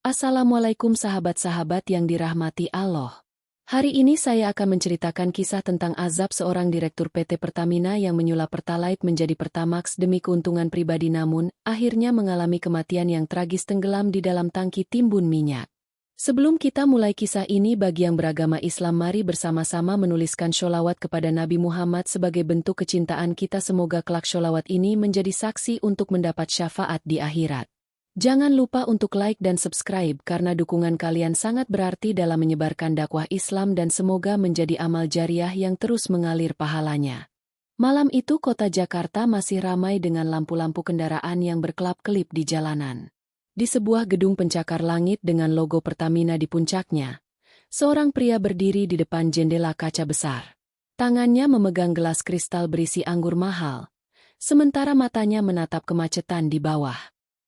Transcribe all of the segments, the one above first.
Assalamualaikum sahabat-sahabat yang dirahmati Allah. Hari ini saya akan menceritakan kisah tentang azab seorang direktur PT Pertamina yang menyulap Pertalite menjadi Pertamax demi keuntungan pribadi namun, akhirnya mengalami kematian yang tragis tenggelam di dalam tangki timbun minyak. Sebelum kita mulai kisah ini bagi yang beragama Islam mari bersama-sama menuliskan sholawat kepada Nabi Muhammad sebagai bentuk kecintaan kita semoga kelak sholawat ini menjadi saksi untuk mendapat syafaat di akhirat. Jangan lupa untuk like dan subscribe karena dukungan kalian sangat berarti dalam menyebarkan dakwah Islam dan semoga menjadi amal jariah yang terus mengalir pahalanya. Malam itu kota Jakarta masih ramai dengan lampu-lampu kendaraan yang berkelap-kelip di jalanan. Di sebuah gedung pencakar langit dengan logo Pertamina di puncaknya, seorang pria berdiri di depan jendela kaca besar. Tangannya memegang gelas kristal berisi anggur mahal, sementara matanya menatap kemacetan di bawah.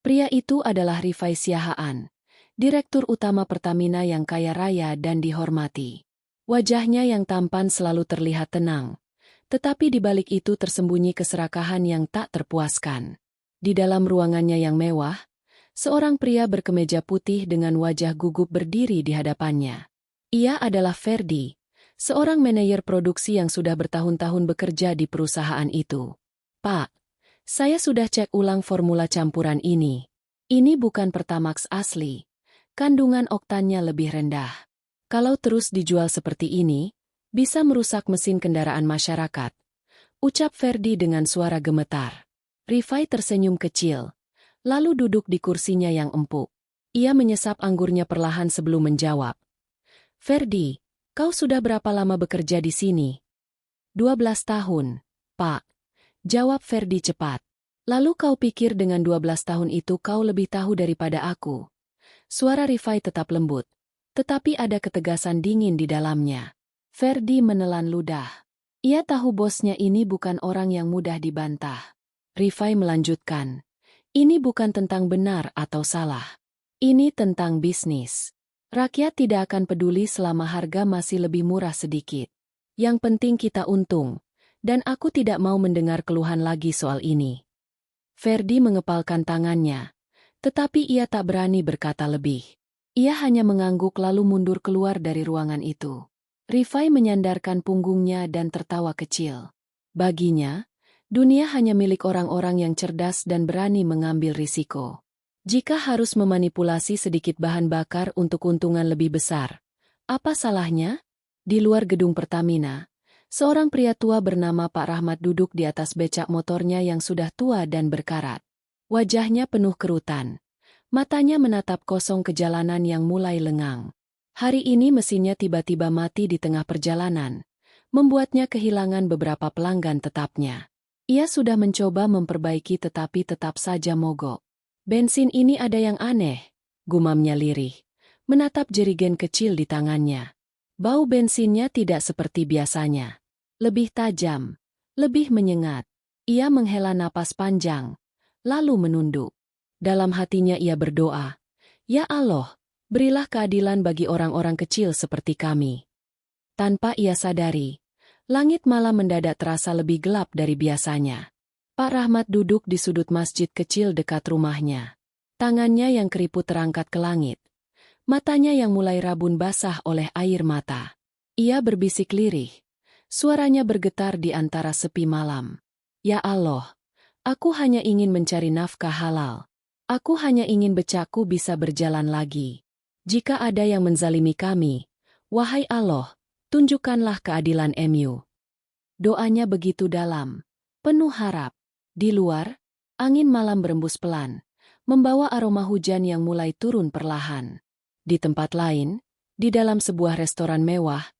Pria itu adalah Rifai Siahaan, direktur utama Pertamina yang kaya raya dan dihormati. Wajahnya yang tampan selalu terlihat tenang, tetapi di balik itu tersembunyi keserakahan yang tak terpuaskan. Di dalam ruangannya yang mewah, seorang pria berkemeja putih dengan wajah gugup berdiri di hadapannya. Ia adalah Ferdi, seorang manajer produksi yang sudah bertahun-tahun bekerja di perusahaan itu. Pak, saya sudah cek ulang formula campuran ini. Ini bukan Pertamax asli. Kandungan oktannya lebih rendah. Kalau terus dijual seperti ini, bisa merusak mesin kendaraan masyarakat. Ucap Ferdi dengan suara gemetar. Rifai tersenyum kecil, lalu duduk di kursinya yang empuk. Ia menyesap anggurnya perlahan sebelum menjawab. Ferdi, kau sudah berapa lama bekerja di sini? 12 tahun, Pak. Jawab Ferdi cepat. Lalu kau pikir dengan 12 tahun itu kau lebih tahu daripada aku. Suara Rifai tetap lembut, tetapi ada ketegasan dingin di dalamnya. Ferdi menelan ludah. Ia tahu bosnya ini bukan orang yang mudah dibantah. Rifai melanjutkan. Ini bukan tentang benar atau salah. Ini tentang bisnis. Rakyat tidak akan peduli selama harga masih lebih murah sedikit. Yang penting kita untung. Dan aku tidak mau mendengar keluhan lagi soal ini. Ferdi mengepalkan tangannya, tetapi ia tak berani berkata lebih. Ia hanya mengangguk lalu mundur keluar dari ruangan itu. Rifai menyandarkan punggungnya dan tertawa kecil. Baginya, dunia hanya milik orang-orang yang cerdas dan berani mengambil risiko. Jika harus memanipulasi sedikit bahan bakar untuk keuntungan lebih besar, apa salahnya? Di luar gedung Pertamina, seorang pria tua bernama Pak Rahmat duduk di atas becak motornya yang sudah tua dan berkarat. Wajahnya penuh kerutan. Matanya menatap kosong ke jalanan yang mulai lengang. Hari ini mesinnya tiba-tiba mati di tengah perjalanan, membuatnya kehilangan beberapa pelanggan tetapnya. Ia sudah mencoba memperbaiki tetapi tetap saja mogok. Bensin ini ada yang aneh, gumamnya lirih, menatap jerigen kecil di tangannya. Bau bensinnya tidak seperti biasanya. Lebih tajam, lebih menyengat. Ia menghela napas panjang, lalu menunduk. Dalam hatinya ia berdoa, "Ya Allah, berilah keadilan bagi orang-orang kecil seperti kami." Tanpa ia sadari, langit malam mendadak terasa lebih gelap dari biasanya. Pak Rahmat duduk di sudut masjid kecil dekat rumahnya. Tangannya yang keriput terangkat ke langit. Matanya yang mulai rabun basah oleh air mata. Ia berbisik lirih. Suaranya bergetar di antara sepi malam. Ya Allah, aku hanya ingin mencari nafkah halal. Aku hanya ingin becakku bisa berjalan lagi. Jika ada yang menzalimi kami, wahai Allah, tunjukkanlah keadilan MU. Doanya begitu dalam, penuh harap. Di luar, angin malam berembus pelan, membawa aroma hujan yang mulai turun perlahan. Di tempat lain, di dalam sebuah restoran mewah,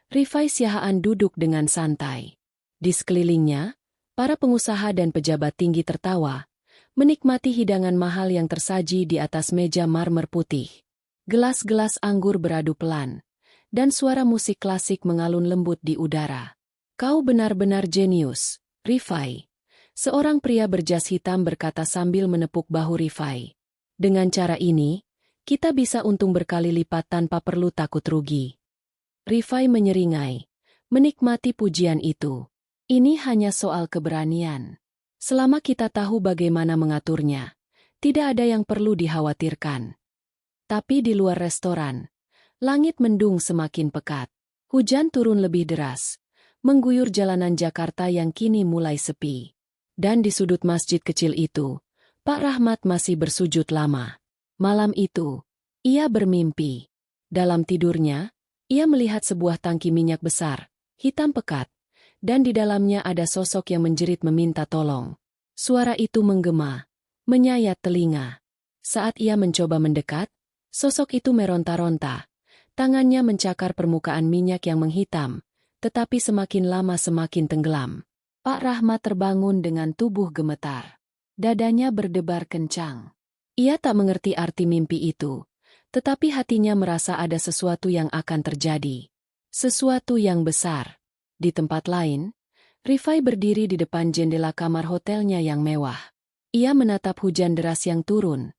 Rifai Siahaan duduk dengan santai. Di sekelilingnya, para pengusaha dan pejabat tinggi tertawa, menikmati hidangan mahal yang tersaji di atas meja marmer putih. Gelas-gelas anggur beradu pelan, dan suara musik klasik mengalun lembut di udara. Kau benar-benar jenius, Rifai. Seorang pria berjas hitam berkata sambil menepuk bahu Rifai. Dengan cara ini, kita bisa untung berkali lipat tanpa perlu takut rugi. Rifai menyeringai, menikmati pujian itu. Ini hanya soal keberanian. Selama kita tahu bagaimana mengaturnya, tidak ada yang perlu dikhawatirkan. Tapi di luar restoran, langit mendung semakin pekat. Hujan turun lebih deras, mengguyur jalanan Jakarta yang kini mulai sepi. Dan di sudut masjid kecil itu, Pak Rahmat masih bersujud lama. Malam itu, ia bermimpi. Dalam tidurnya, ia melihat sebuah tangki minyak besar, hitam pekat, dan di dalamnya ada sosok yang menjerit meminta tolong. Suara itu menggema, menyayat telinga. Saat ia mencoba mendekat, sosok itu meronta-ronta. Tangannya mencakar permukaan minyak yang menghitam, tetapi semakin lama semakin tenggelam. Pak Rahmat terbangun dengan tubuh gemetar. Dadanya berdebar kencang. Ia tak mengerti arti mimpi itu, tetapi hatinya merasa ada sesuatu yang akan terjadi. Sesuatu yang besar. Di tempat lain, Rifai berdiri di depan jendela kamar hotelnya yang mewah. Ia menatap hujan deras yang turun,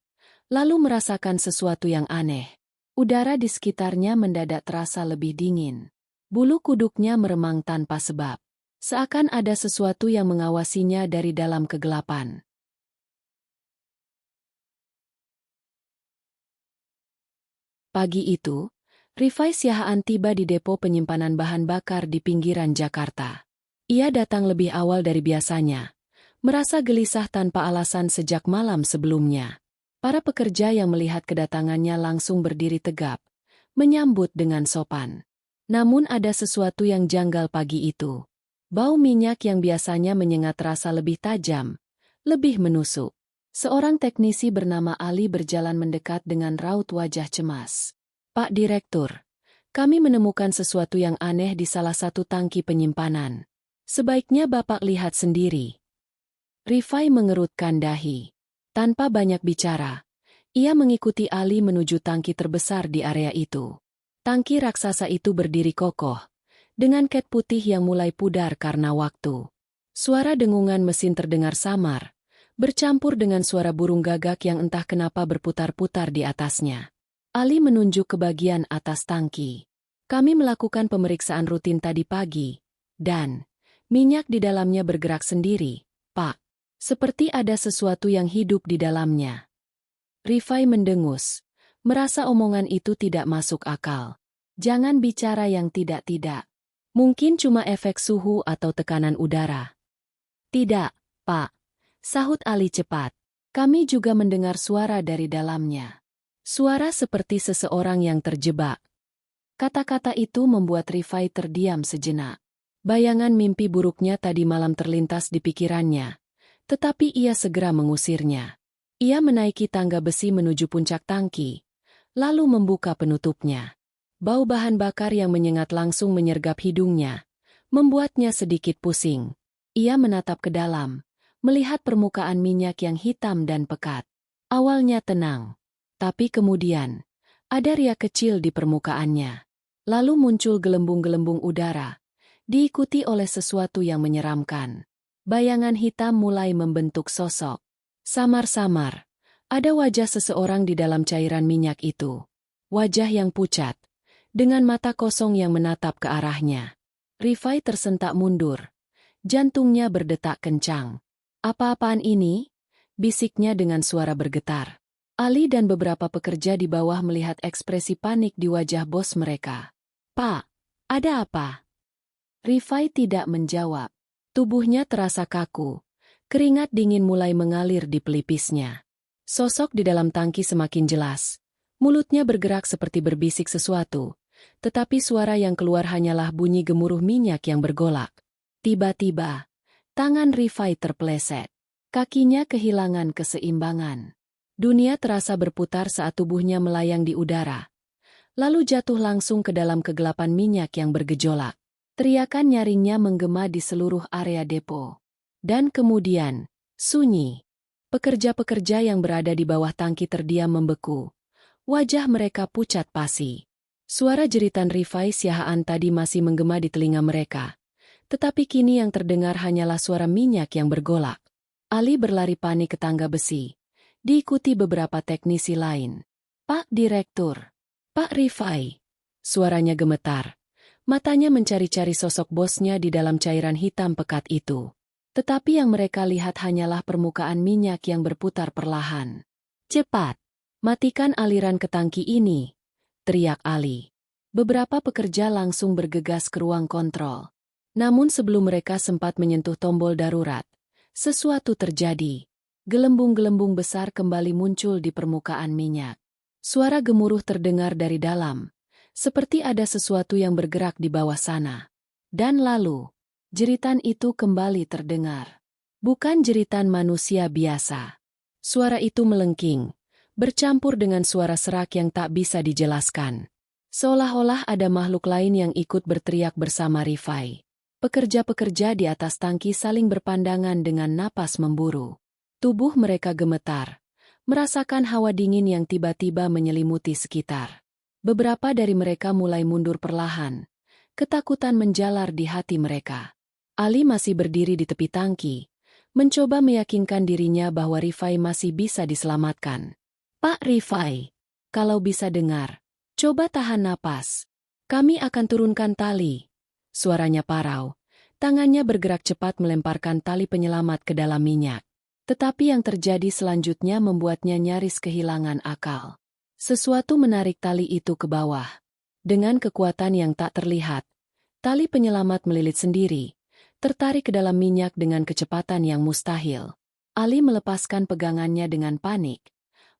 lalu merasakan sesuatu yang aneh. Udara di sekitarnya mendadak terasa lebih dingin. Bulu kuduknya meremang tanpa sebab. Seakan ada sesuatu yang mengawasinya dari dalam kegelapan. Pagi itu, Rifai Siahaan tiba di depo penyimpanan bahan bakar di pinggiran Jakarta. Ia datang lebih awal dari biasanya, merasa gelisah tanpa alasan sejak malam sebelumnya. Para pekerja yang melihat kedatangannya langsung berdiri tegap, menyambut dengan sopan. Namun ada sesuatu yang janggal pagi itu. Bau minyak yang biasanya menyengat terasa lebih tajam, lebih menusuk. Seorang teknisi bernama Ali berjalan mendekat dengan raut wajah cemas. Pak Direktur, kami menemukan sesuatu yang aneh di salah satu tangki penyimpanan. Sebaiknya Bapak lihat sendiri. Rifai mengerutkan dahi. Tanpa banyak bicara, ia mengikuti Ali menuju tangki terbesar di area itu. Tangki raksasa itu berdiri kokoh, dengan cat putih yang mulai pudar karena waktu. Suara dengungan mesin terdengar samar, bercampur dengan suara burung gagak yang entah kenapa berputar-putar di atasnya. Ali menunjuk ke bagian atas tangki. Kami melakukan pemeriksaan rutin tadi pagi, dan minyak di dalamnya bergerak sendiri, Pak. Seperti ada sesuatu yang hidup di dalamnya. Rifai mendengus, merasa omongan itu tidak masuk akal. Jangan bicara yang tidak-tidak. Mungkin cuma efek suhu atau tekanan udara. Tidak, Pak. Sahut Ali cepat. Kami juga mendengar suara dari dalamnya. Suara seperti seseorang yang terjebak. Kata-kata itu membuat Rifai terdiam sejenak. Bayangan mimpi buruknya tadi malam terlintas di pikirannya. Tetapi ia segera mengusirnya. Ia menaiki tangga besi menuju puncak tangki, lalu membuka penutupnya. Bau bahan bakar yang menyengat langsung menyergap hidungnya, membuatnya sedikit pusing. Ia menatap ke dalam, melihat permukaan minyak yang hitam dan pekat. Awalnya tenang, tapi kemudian ada riak kecil di permukaannya. Lalu muncul gelembung-gelembung udara, diikuti oleh sesuatu yang menyeramkan. Bayangan hitam mulai membentuk sosok. Samar-samar, ada wajah seseorang di dalam cairan minyak itu. Wajah yang pucat, dengan mata kosong yang menatap ke arahnya. Rifai tersentak mundur. Jantungnya berdetak kencang. Apa-apaan ini? Bisiknya dengan suara bergetar. Ali dan beberapa pekerja di bawah melihat ekspresi panik di wajah bos mereka. Pak, ada apa? Rifai tidak menjawab. Tubuhnya terasa kaku, keringat dingin mulai mengalir di pelipisnya. Sosok di dalam tangki semakin jelas. Mulutnya bergerak seperti berbisik sesuatu, tetapi suara yang keluar hanyalah bunyi gemuruh minyak yang bergolak. Tiba-tiba, tangan Rifai terpeleset. Kakinya kehilangan keseimbangan. Dunia terasa berputar saat tubuhnya melayang di udara. Lalu jatuh langsung ke dalam kegelapan minyak yang bergejolak. Teriakan nyaringnya menggema di seluruh area depo. Dan kemudian, sunyi. Pekerja-pekerja yang berada di bawah tangki terdiam membeku. Wajah mereka pucat pasi. Suara jeritan Rifai Siahaan tadi masih menggema di telinga mereka. Tetapi kini yang terdengar hanyalah suara minyak yang bergolak. Ali berlari panik ke tangga besi, diikuti beberapa teknisi lain. Pak Direktur, Pak Rifai. Suaranya gemetar. Matanya mencari-cari sosok bosnya di dalam cairan hitam pekat itu. Tetapi yang mereka lihat hanyalah permukaan minyak yang berputar perlahan. Cepat! Matikan aliran ke tangki ini, teriak Ali. Beberapa pekerja langsung bergegas ke ruang kontrol. Namun sebelum mereka sempat menyentuh tombol darurat, sesuatu terjadi. Gelembung-gelembung besar kembali muncul di permukaan minyak. Suara gemuruh terdengar dari dalam, seperti ada sesuatu yang bergerak di bawah sana. Dan lalu, jeritan itu kembali terdengar. Bukan jeritan manusia biasa. Suara itu melengking, bercampur dengan suara serak yang tak bisa dijelaskan. Seolah-olah ada makhluk lain yang ikut berteriak bersama Rifai. Pekerja-pekerja di atas tangki saling berpandangan dengan napas memburu. Tubuh mereka gemetar, merasakan hawa dingin yang tiba-tiba menyelimuti sekitar. Beberapa dari mereka mulai mundur perlahan. Ketakutan menjalar di hati mereka. Ali masih berdiri di tepi tangki, mencoba meyakinkan dirinya bahwa Rifai masih bisa diselamatkan. Pak Rifai, kalau bisa dengar, coba tahan napas. Kami akan turunkan tali. Suaranya parau. Tangannya bergerak cepat melemparkan tali penyelamat ke dalam minyak. Tetapi yang terjadi selanjutnya membuatnya nyaris kehilangan akal. Sesuatu menarik tali itu ke bawah. Dengan kekuatan yang tak terlihat, tali penyelamat melilit sendiri, tertarik ke dalam minyak dengan kecepatan yang mustahil. Ali melepaskan pegangannya dengan panik,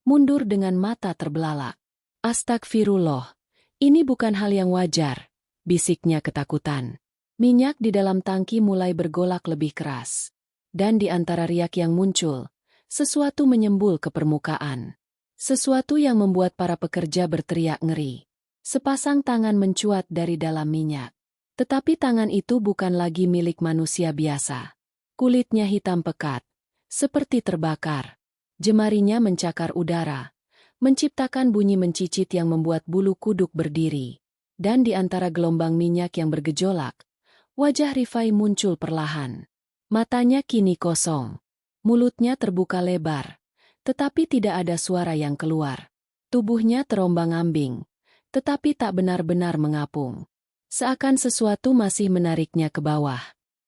mundur dengan mata terbelalak. Astagfirullah, ini bukan hal yang wajar, bisiknya ketakutan. Minyak di dalam tangki mulai bergolak lebih keras. Dan di antara riak yang muncul, sesuatu menyembul ke permukaan. Sesuatu yang membuat para pekerja berteriak ngeri. Sepasang tangan mencuat dari dalam minyak. Tetapi tangan itu bukan lagi milik manusia biasa. Kulitnya hitam pekat, seperti terbakar. Jemarinya mencakar udara, menciptakan bunyi mencicit yang membuat bulu kuduk berdiri. Dan di antara gelombang minyak yang bergejolak, wajah Rifai muncul perlahan. Matanya kini kosong. Mulutnya terbuka lebar, tetapi tidak ada suara yang keluar. Tubuhnya terombang-ambing, tetapi tak benar-benar mengapung. Seakan sesuatu masih menariknya ke bawah.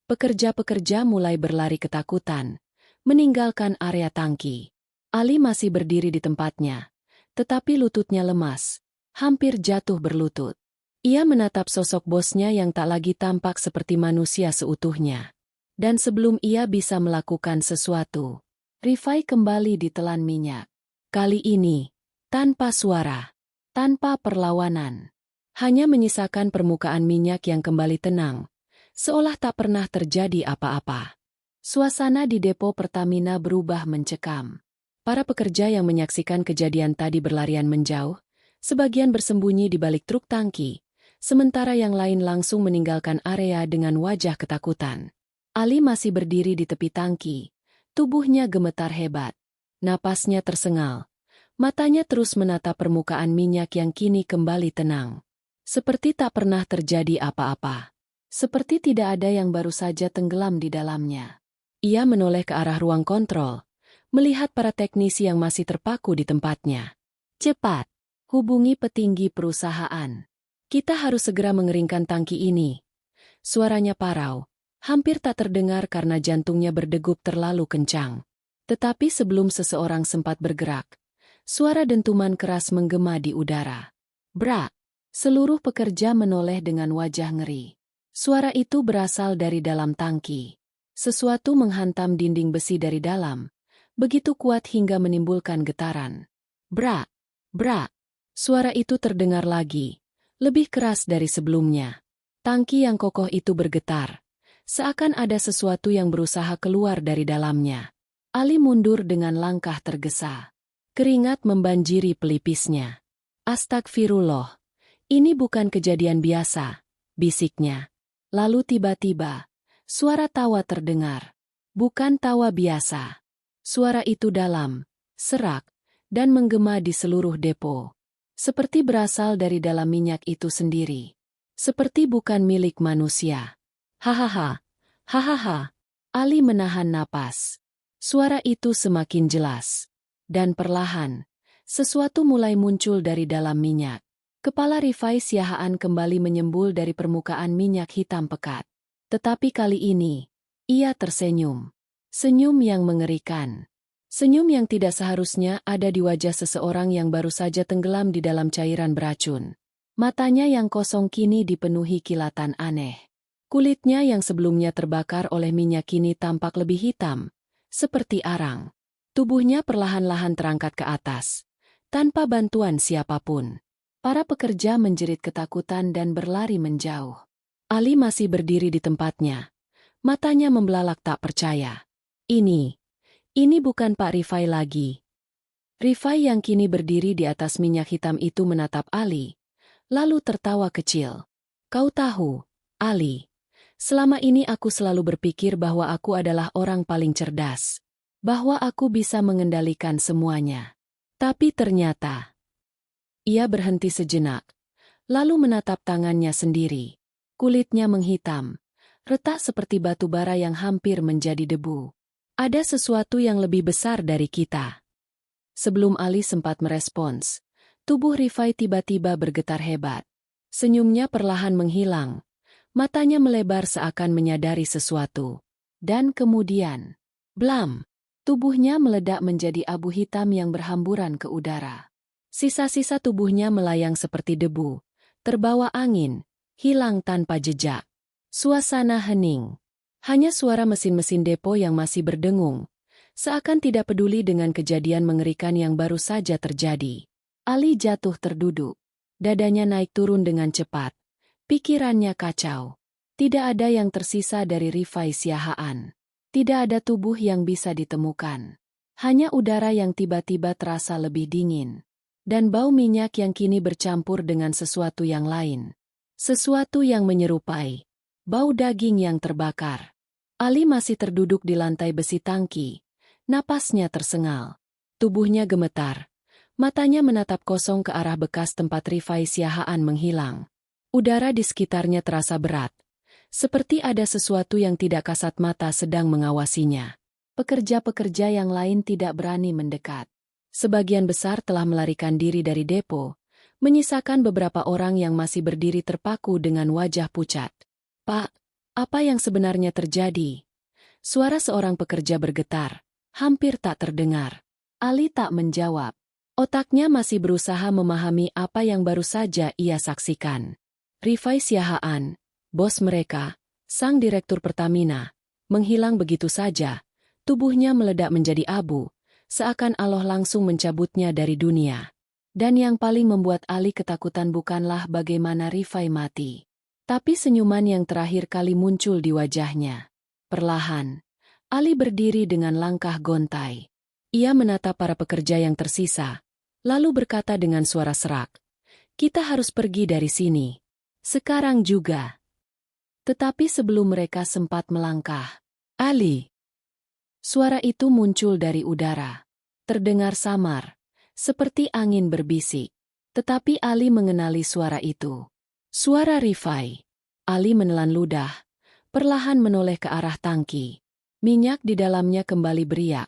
Pekerja-pekerja mulai berlari ketakutan, meninggalkan area tangki. Ali masih berdiri di tempatnya, tetapi lututnya lemas, hampir jatuh berlutut. Ia menatap sosok bosnya yang tak lagi tampak seperti manusia seutuhnya. Dan sebelum ia bisa melakukan sesuatu, Rifai kembali ditelan minyak. Kali ini, tanpa suara, tanpa perlawanan. Hanya menyisakan permukaan minyak yang kembali tenang, seolah tak pernah terjadi apa-apa. Suasana di depo Pertamina berubah mencekam. Para pekerja yang menyaksikan kejadian tadi berlarian menjauh, sebagian bersembunyi di balik truk tangki, sementara yang lain langsung meninggalkan area dengan wajah ketakutan. Ali masih berdiri di tepi tangki, tubuhnya gemetar hebat, napasnya tersengal, matanya terus menatap permukaan minyak yang kini kembali tenang. Seperti tak pernah terjadi apa-apa. Seperti tidak ada yang baru saja tenggelam di dalamnya. Ia menoleh ke arah ruang kontrol, melihat para teknisi yang masih terpaku di tempatnya. Cepat, hubungi petinggi perusahaan. Kita harus segera mengeringkan tangki ini. Suaranya parau. Hampir tak terdengar karena jantungnya berdegup terlalu kencang. Tetapi sebelum seseorang sempat bergerak, suara dentuman keras menggema di udara. Brak! Seluruh pekerja menoleh dengan wajah ngeri. Suara itu berasal dari dalam tangki. Sesuatu menghantam dinding besi dari dalam, begitu kuat hingga menimbulkan getaran. Brak! Brak! Suara itu terdengar lagi, lebih keras dari sebelumnya. Tangki yang kokoh itu bergetar. Seakan ada sesuatu yang berusaha keluar dari dalamnya. Ali mundur dengan langkah tergesa. Keringat membanjiri pelipisnya. Astagfirullah. Ini bukan kejadian biasa, bisiknya. Lalu tiba-tiba, suara tawa terdengar. Bukan tawa biasa. Suara itu dalam, serak, dan menggema di seluruh depo. Seperti berasal dari dalam minyak itu sendiri. Seperti bukan milik manusia. Hahaha, hahaha. Ali menahan napas. Suara itu semakin jelas. Dan perlahan, sesuatu mulai muncul dari dalam minyak. Kepala Rifai Siahaan kembali menyembul dari permukaan minyak hitam pekat. Tetapi kali ini, ia tersenyum. Senyum yang mengerikan. Senyum yang tidak seharusnya ada di wajah seseorang yang baru saja tenggelam di dalam cairan beracun. Matanya yang kosong kini dipenuhi kilatan aneh. Kulitnya yang sebelumnya terbakar oleh minyak kini tampak lebih hitam, seperti arang. Tubuhnya perlahan-lahan terangkat ke atas, tanpa bantuan siapapun. Para pekerja menjerit ketakutan dan berlari menjauh. Ali masih berdiri di tempatnya. Matanya membelalak tak percaya. Ini bukan Pak Rifai lagi. Rifai yang kini berdiri di atas minyak hitam itu menatap Ali, lalu tertawa kecil. Kau tahu, Ali, selama ini aku selalu berpikir bahwa aku adalah orang paling cerdas. Bahwa aku bisa mengendalikan semuanya. Tapi ternyata, ia berhenti sejenak, lalu menatap tangannya sendiri. Kulitnya menghitam, retak seperti batu bara yang hampir menjadi debu. Ada sesuatu yang lebih besar dari kita. Sebelum Ali sempat merespons, tubuh Rifai tiba-tiba bergetar hebat. Senyumnya perlahan menghilang. Matanya melebar seakan menyadari sesuatu. Dan kemudian, blam, tubuhnya meledak menjadi abu hitam yang berhamburan ke udara. Sisa-sisa tubuhnya melayang seperti debu, terbawa angin, hilang tanpa jejak. Suasana hening. Hanya suara mesin-mesin depo yang masih berdengung, seakan tidak peduli dengan kejadian mengerikan yang baru saja terjadi. Ali jatuh terduduk. Dadanya naik turun dengan cepat. Pikirannya kacau. Tidak ada yang tersisa dari Rifai Siahaan. Tidak ada tubuh yang bisa ditemukan. Hanya udara yang tiba-tiba terasa lebih dingin. Dan bau minyak yang kini bercampur dengan sesuatu yang lain. Sesuatu yang menyerupai bau daging yang terbakar. Ali masih terduduk di lantai besi tangki. Napasnya tersengal. Tubuhnya gemetar. Matanya menatap kosong ke arah bekas tempat Rifai Siahaan menghilang. Udara di sekitarnya terasa berat. Seperti ada sesuatu yang tidak kasat mata sedang mengawasinya. Pekerja-pekerja yang lain tidak berani mendekat. Sebagian besar telah melarikan diri dari depo, menyisakan beberapa orang yang masih berdiri terpaku dengan wajah pucat. Pak, apa yang sebenarnya terjadi? Suara seorang pekerja bergetar, hampir tak terdengar. Ali tak menjawab. Otaknya masih berusaha memahami apa yang baru saja ia saksikan. Rifai Siahaan, bos mereka, sang direktur Pertamina, menghilang begitu saja. Tubuhnya meledak menjadi abu, seakan Allah langsung mencabutnya dari dunia. Dan yang paling membuat Ali ketakutan bukanlah bagaimana Rifai mati. Tapi senyuman yang terakhir kali muncul di wajahnya. Perlahan, Ali berdiri dengan langkah gontai. Ia menatap para pekerja yang tersisa, lalu berkata dengan suara serak, "Kita harus pergi dari sini. Sekarang juga." Tetapi sebelum mereka sempat melangkah, Ali. Suara itu muncul dari udara. Terdengar samar, seperti angin berbisik. Tetapi Ali mengenali suara itu. Suara Rifai. Ali menelan ludah, perlahan menoleh ke arah tangki. Minyak di dalamnya kembali beriak,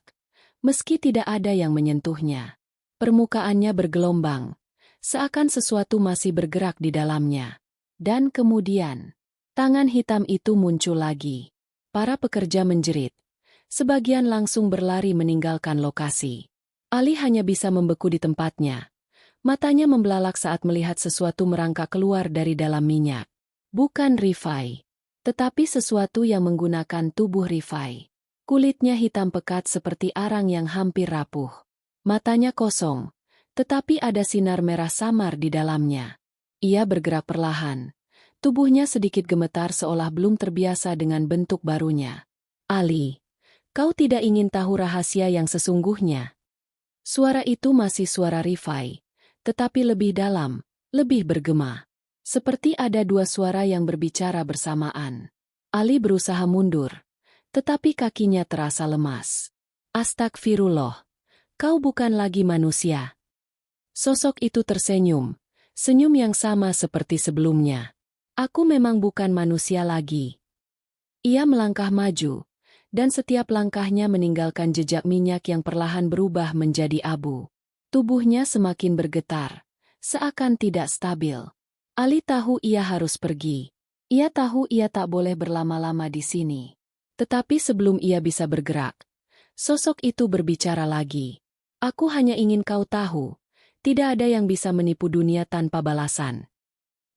meski tidak ada yang menyentuhnya. Permukaannya bergelombang, seakan sesuatu masih bergerak di dalamnya. Dan kemudian, tangan hitam itu muncul lagi. Para pekerja menjerit. Sebagian langsung berlari meninggalkan lokasi. Ali hanya bisa membeku di tempatnya. Matanya membelalak saat melihat sesuatu merangkak keluar dari dalam minyak. Bukan Rifai, tetapi sesuatu yang menggunakan tubuh Rifai. Kulitnya hitam pekat seperti arang yang hampir rapuh. Matanya kosong, tetapi ada sinar merah samar di dalamnya. Ia bergerak perlahan. Tubuhnya sedikit gemetar seolah belum terbiasa dengan bentuk barunya. Ali, kau tidak ingin tahu rahasia yang sesungguhnya? Suara itu masih suara Rifai. Tetapi lebih dalam, lebih bergema. Seperti ada dua suara yang berbicara bersamaan. Ali berusaha mundur, tetapi kakinya terasa lemas. Astagfirullah, kau bukan lagi manusia. Sosok itu tersenyum, senyum yang sama seperti sebelumnya. Aku memang bukan manusia lagi. Ia melangkah maju, dan setiap langkahnya meninggalkan jejak minyak yang perlahan berubah menjadi abu. Tubuhnya semakin bergetar, seakan tidak stabil. Ali tahu ia harus pergi. Ia tahu ia tak boleh berlama-lama di sini. Tetapi sebelum ia bisa bergerak, Sosok itu berbicara lagi. Aku hanya ingin kau tahu, tidak ada yang bisa menipu dunia tanpa balasan.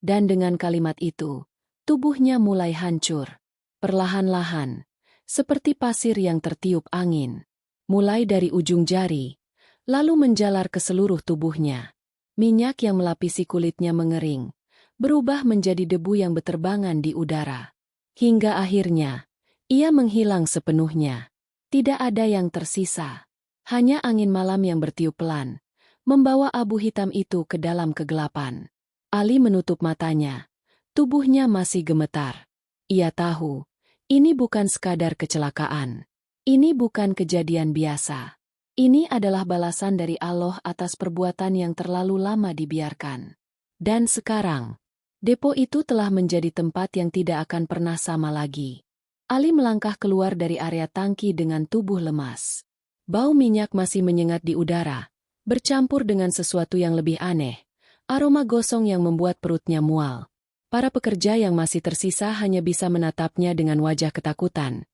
Dan dengan kalimat itu, tubuhnya mulai hancur. Perlahan-lahan, seperti pasir yang tertiup angin. Mulai dari ujung jari, lalu menjalar ke seluruh tubuhnya. Minyak yang melapisi kulitnya mengering, berubah menjadi debu yang berterbangan di udara. Hingga akhirnya, ia menghilang sepenuhnya. Tidak ada yang tersisa. Hanya angin malam yang bertiup pelan, membawa abu hitam itu ke dalam kegelapan. Ali menutup matanya. Tubuhnya masih gemetar. Ia tahu, ini bukan sekadar kecelakaan. Ini bukan kejadian biasa. Ini adalah balasan dari Allah atas perbuatan yang terlalu lama dibiarkan. Dan sekarang, depo itu telah menjadi tempat yang tidak akan pernah sama lagi. Ali melangkah keluar dari area tangki dengan tubuh lemas. Bau minyak masih menyengat di udara, bercampur dengan sesuatu yang lebih aneh, aroma gosong yang membuat perutnya mual. Para pekerja yang masih tersisa hanya bisa menatapnya dengan wajah ketakutan,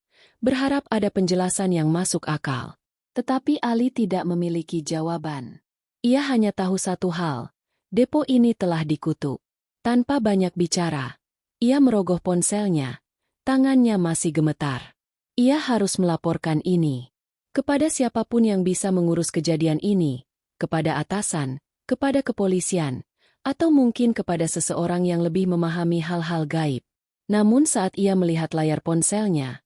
berharap ada penjelasan yang masuk akal. Tetapi Ali tidak memiliki jawaban. Ia hanya tahu satu hal, depo ini telah dikutuk. Tanpa banyak bicara, ia merogoh ponselnya, tangannya masih gemetar. Ia harus melaporkan ini kepada siapapun yang bisa mengurus kejadian ini, kepada atasan, kepada kepolisian, atau mungkin kepada seseorang yang lebih memahami hal-hal gaib. Namun saat ia melihat layar ponselnya,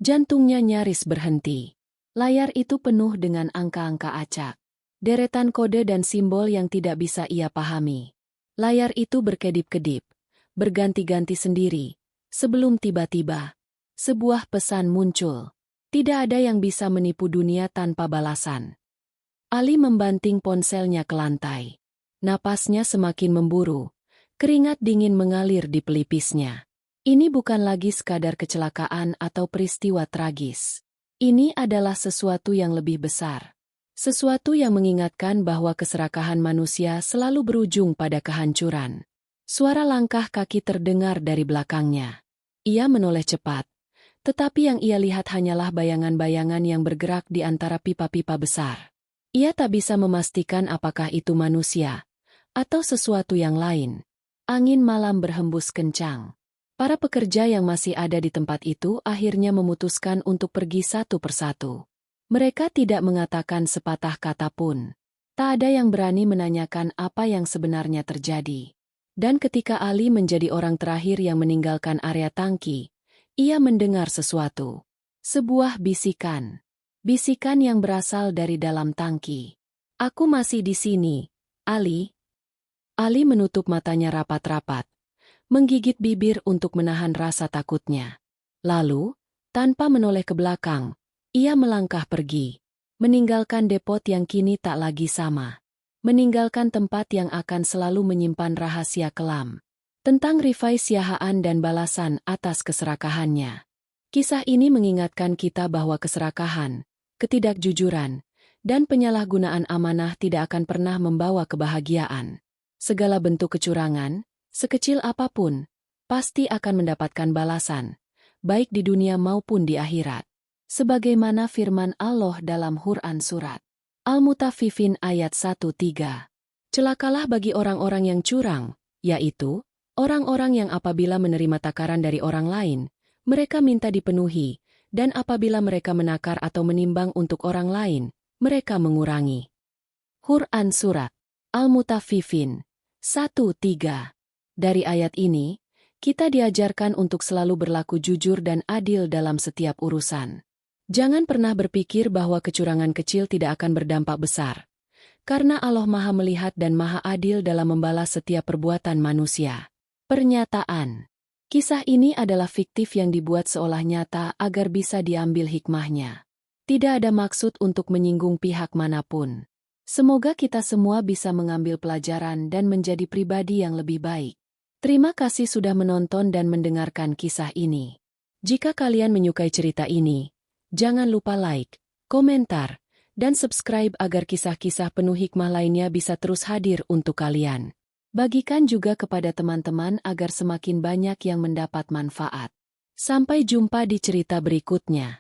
jantungnya nyaris berhenti. Layar itu penuh dengan angka-angka acak, deretan kode dan simbol yang tidak bisa ia pahami. Layar itu berkedip-kedip, berganti-ganti sendiri, sebelum tiba-tiba sebuah pesan muncul. Tidak ada yang bisa menipu dunia tanpa balasan. Ali membanting ponselnya ke lantai. Napasnya semakin memburu, keringat dingin mengalir di pelipisnya. Ini bukan lagi sekadar kecelakaan atau peristiwa tragis. Ini adalah sesuatu yang lebih besar. Sesuatu yang mengingatkan bahwa keserakahan manusia selalu berujung pada kehancuran. Suara langkah kaki terdengar dari belakangnya. Ia menoleh cepat. Tetapi yang ia lihat hanyalah bayangan-bayangan yang bergerak di antara pipa-pipa besar. Ia tak bisa memastikan apakah itu manusia atau sesuatu yang lain. Angin malam berhembus kencang. Para pekerja yang masih ada di tempat itu akhirnya memutuskan untuk pergi satu persatu. Mereka tidak mengatakan sepatah kata pun. Tak ada yang berani menanyakan apa yang sebenarnya terjadi. Dan ketika Ali menjadi orang terakhir yang meninggalkan area tangki, ia mendengar sesuatu. Sebuah bisikan. Bisikan yang berasal dari dalam tangki. Aku masih di sini, Ali. Ali menutup matanya rapat-rapat, menggigit bibir untuk menahan rasa takutnya. Lalu, tanpa menoleh ke belakang, ia melangkah pergi, meninggalkan depot yang kini tak lagi sama. Meninggalkan tempat yang akan selalu menyimpan rahasia kelam tentang Rifai Siahaan dan balasan atas keserakahannya. Kisah ini mengingatkan kita bahwa keserakahan, ketidakjujuran, dan penyalahgunaan amanah tidak akan pernah membawa kebahagiaan. Segala bentuk kecurangan, sekecil apapun, pasti akan mendapatkan balasan, baik di dunia maupun di akhirat. Sebagaimana firman Allah dalam Quran Surat Al-Mutaffifin ayat 1-3. Celakalah bagi orang-orang yang curang, yaitu orang-orang yang apabila menerima takaran dari orang lain, mereka minta dipenuhi, dan apabila mereka menakar atau menimbang untuk orang lain, mereka mengurangi. Quran Surat Al-Mutaffifin 1-3. Dari ayat ini, kita diajarkan untuk selalu berlaku jujur dan adil dalam setiap urusan. Jangan pernah berpikir bahwa kecurangan kecil tidak akan berdampak besar, karena Allah Maha melihat dan Maha adil dalam membalas setiap perbuatan manusia. Pernyataan. Kisah ini adalah fiktif yang dibuat seolah nyata agar bisa diambil hikmahnya. Tidak ada maksud untuk menyinggung pihak manapun. Semoga kita semua bisa mengambil pelajaran dan menjadi pribadi yang lebih baik. Terima kasih sudah menonton dan mendengarkan kisah ini. Jika kalian menyukai cerita ini, jangan lupa like, komentar, dan subscribe agar kisah-kisah penuh hikmah lainnya bisa terus hadir untuk kalian. Bagikan juga kepada teman-teman agar semakin banyak yang mendapat manfaat. Sampai jumpa di cerita berikutnya.